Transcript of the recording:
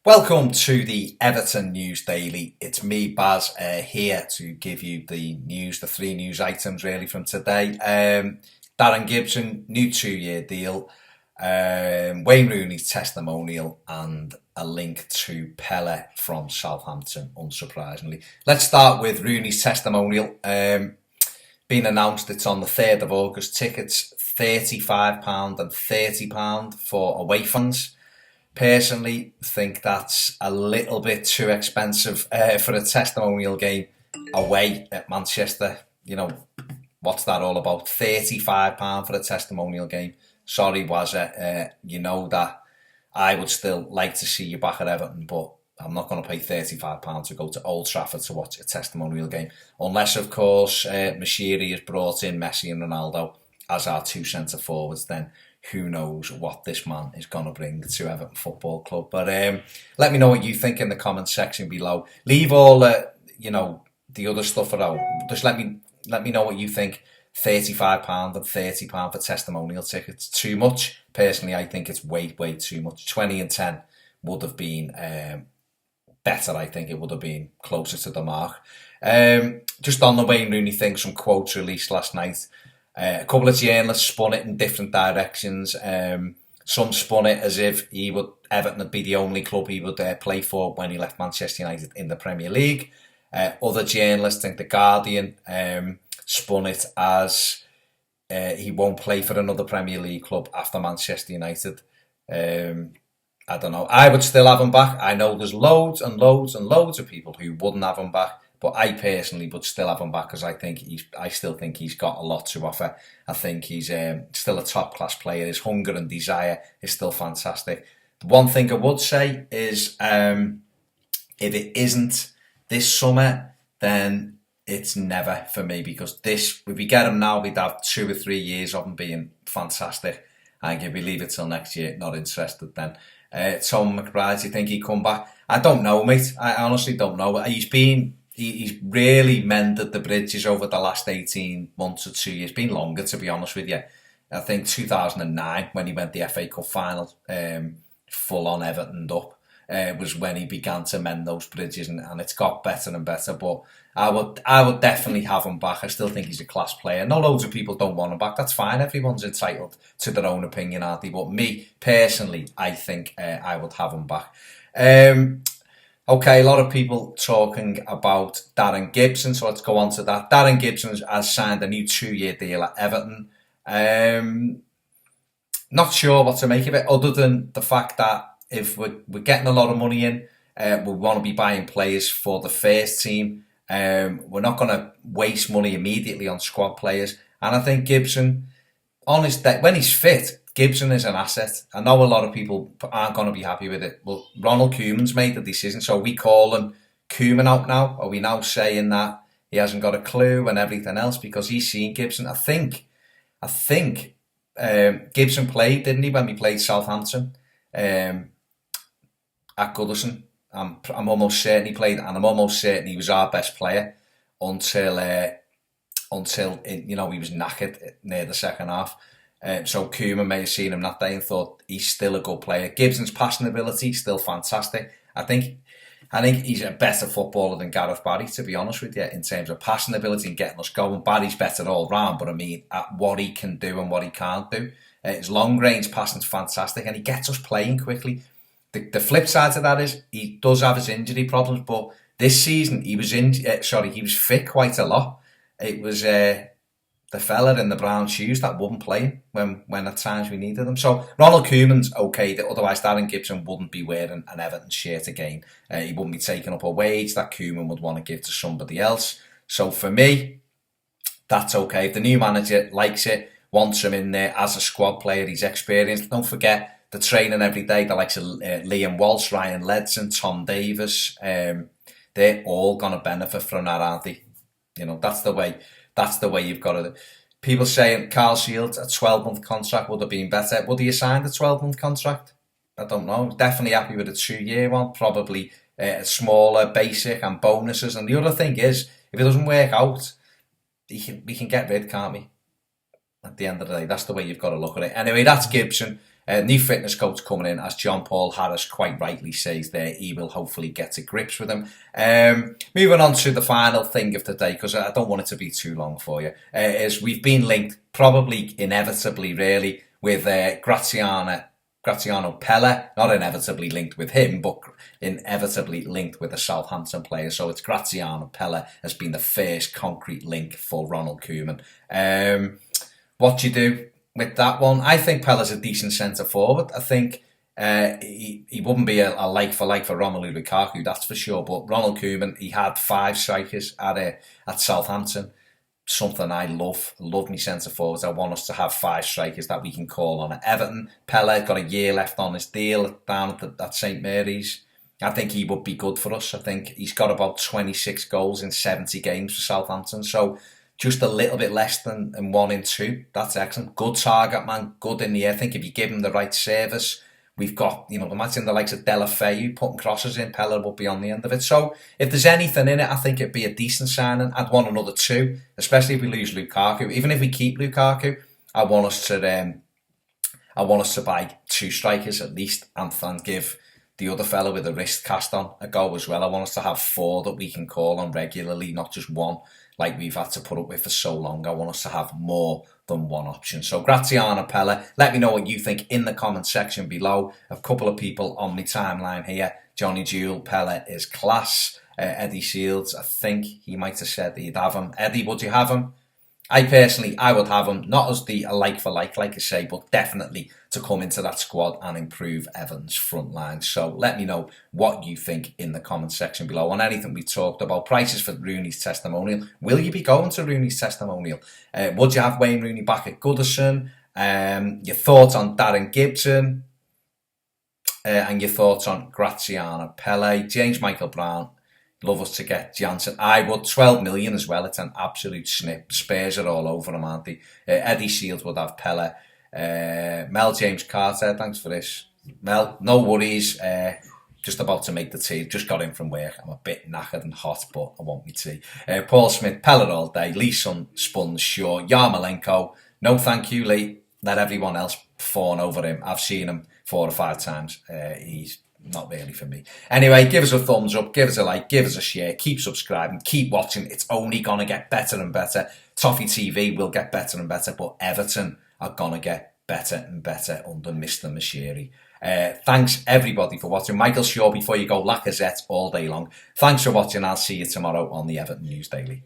Welcome to the Everton News Daily. It's me, Baz, here to give you the news, the three news items really from today. Darren Gibson, new 2-year deal. Wayne Rooney's testimonial and a link to Pele from Southampton, unsurprisingly. Let's start with Rooney's testimonial. Been announced it's on the 3rd of August. Tickets £35 and £30 for away fans. Personally, think that's a little bit too expensive for a testimonial game away at Manchester. You know, what's that all about? £35 for a testimonial game. Sorry, Wazza, you know that I would still like to see you back at Everton, but I'm not going to pay £35 to go to Old Trafford to watch a testimonial game. Unless, of course, Mashiri has brought in Messi and Ronaldo as our two centre-forwards, then who knows what this man is going to bring to Everton Football Club. But let me know what you think in the comment section below. Leave all the other stuff around. Just let me know what you think. £35 and £30 for testimonial tickets. Too much? Personally, I think it's way too much. 20 and 10 would have been better. I think it would have been closer to the mark. Just on the Wayne Rooney thing, some quotes released last night. A couple of journalists spun it in different directions. Some spun it as if Everton would be the only club he would play for when he left Manchester United in the Premier League. Other journalists, think The Guardian, spun it as he won't play for another Premier League club after Manchester United. I don't know. I would still have him back. I know there's loads and loads and loads of people who wouldn't have him back. But I personally would still have him back because I still think he's got a lot to offer. I think he's still a top class player. His hunger and desire is still fantastic. The one thing I would say is if it isn't this summer, then it's never for me, because if we get him now, we'd have 2 or 3 years of him being fantastic. And if we leave it till next year, not interested then. Tom McBride, do you think he'd come back? I don't know, mate. I honestly don't know. He's really mended the bridges over the last 18 months or 2 years. Been longer, to be honest with you. I think 2009, when he went the FA Cup final, full on Everton up, was when he began to mend those bridges, and it's got better and better. But I would definitely have him back. I still think he's a class player. No, loads of people don't want him back. That's fine. Everyone's entitled to their own opinion, aren't they? But me, personally, I think I would have him back. Okay, a lot of people talking about Darren Gibson, so let's go on to that. Darren Gibson has signed a new 2-year deal at Everton. Not sure what to make of it, other than the fact that if we're getting a lot of money in, we want to be buying players for the first team. We're not going to waste money immediately on squad players. And I think Gibson, when he's fit, Gibson is an asset. I know a lot of people aren't going to be happy with it. Well, Ronald Koeman's made the decision, so we call him Koeman out now. Are we now saying that he hasn't got a clue and everything else because he's seen Gibson? I think Gibson played, didn't he, when we played Southampton at Goodison? I'm almost certain he played, and I'm almost certain he was our best player until he was knackered near the second half. So Koeman may have seen him that day and thought he's still a good player. Gibson's passing ability still fantastic. I think he's a better footballer than Gareth Barry, to be honest with you, in terms of passing ability and getting us going. Barry's better all round, but I mean at what he can do and what he can't do. His long range passing's fantastic, and he gets us playing quickly. The flip side to that is he does have his injury problems, but this season he was fit quite a lot. It was the fella in the brown shoes that wouldn't play when at times we needed them. So Ronald Koeman's okay, otherwise Darren Gibson wouldn't be wearing an Everton shirt again. He wouldn't be taking up a wage that Koeman would want to give to somebody else. So for me, that's okay. If the new manager likes it, wants him in there as a squad player, he's experienced. Don't forget, the training every day, the likes of Liam Walsh, Ryan Ledson, Tom Davis, they're all going to benefit from that, aren't they? You know, that's the way you've got to. People saying Carl Shields, a 12-month contract would have been better. Would he have signed a 12-month contract? I don't know. Definitely happy with a 2-year one. Probably a smaller basic and bonuses. And the other thing is, if it doesn't work out, we can get rid, can't we? At the end of the day, that's the way you've got to look at it. Anyway, that's Gibson. New fitness coach coming in, as John Paul Harris quite rightly says there, he will hopefully get to grips with him. Moving on to the final thing of the day, because I don't want it to be too long for you, is we've been linked, probably inevitably really, with Graziano Pelle, not inevitably linked with him, but inevitably linked with a Southampton player. So it's Graziano Pelle has been the first concrete link for Ronald Koeman. What do you do with that one? I think Pelle's a decent centre forward. I think he wouldn't be a like for Romelu Lukaku, that's for sure. But Ronald Koeman, he had 5 strikers at Southampton. Something I love me centre forwards. I want us to have 5 strikers that we can call on at Everton. Pelle got a year left on his deal down at St Mary's. I think he would be good for us. I think he's got about 26 goals in 70 games for Southampton. So just a little bit less than 1 in 2. That's excellent. Good target man, good in the air. I think if you give him the right service, we've got, imagine the likes of Delafeu putting crosses in, Pelle will be on the end of it. So if there's anything in it, I think it'd be a decent signing. I'd want another 2, especially if we lose Lukaku. Even if we keep Lukaku, I want us to buy 2 strikers at least and give the other fella with a wrist cast on a go as well. I want us to have 4 that we can call on regularly, not just 1 like we've had to put up with for so long. I want us to have more than 1 option. So Graziano Pelle, let me know what you think in the comment section below. A couple of people on my timeline here. Johnny Jewell, Pelle is class. Eddie Shields, I think he might have said that he'd have him. Eddie, would you have him? I would have him, not as the like for like I say, but definitely to come into that squad and improve Everton's front line. So let me know what you think in the comment section below on anything we talked about. Prices for Rooney's testimonial. Will you be going to Rooney's testimonial? Would you have Wayne Rooney back at Goodison? Your thoughts on Darren Gibson? And your thoughts on Graziano Pelle? James Michael Brown. Love us to get Jansen. I would. 12 million as well. It's an absolute snip. Spurs are all over him, aren't they? Eddie Shields would have Pelle. Mel James Carter, thanks for this. Mel, no worries. Just about to make the tea. Just got in from work. I'm a bit knackered and hot, but I want me tea. Paul Smith, Pelle all day. Lee Spuns, sure. Yarmolenko, no thank you, Lee. Let everyone else fawn over him. I've seen him 4 or 5 times. He's not really for me. Anyway, give us a thumbs up, give us a like, give us a share, keep subscribing, keep watching. It's only going to get better and better. Toffee TV will get better and better, but Everton are going to get better and better under Mr. Mashiri. Thanks everybody for watching. Michael Shaw, before you go, Lacazette all day long. Thanks for watching. I'll see you tomorrow on the Everton News Daily.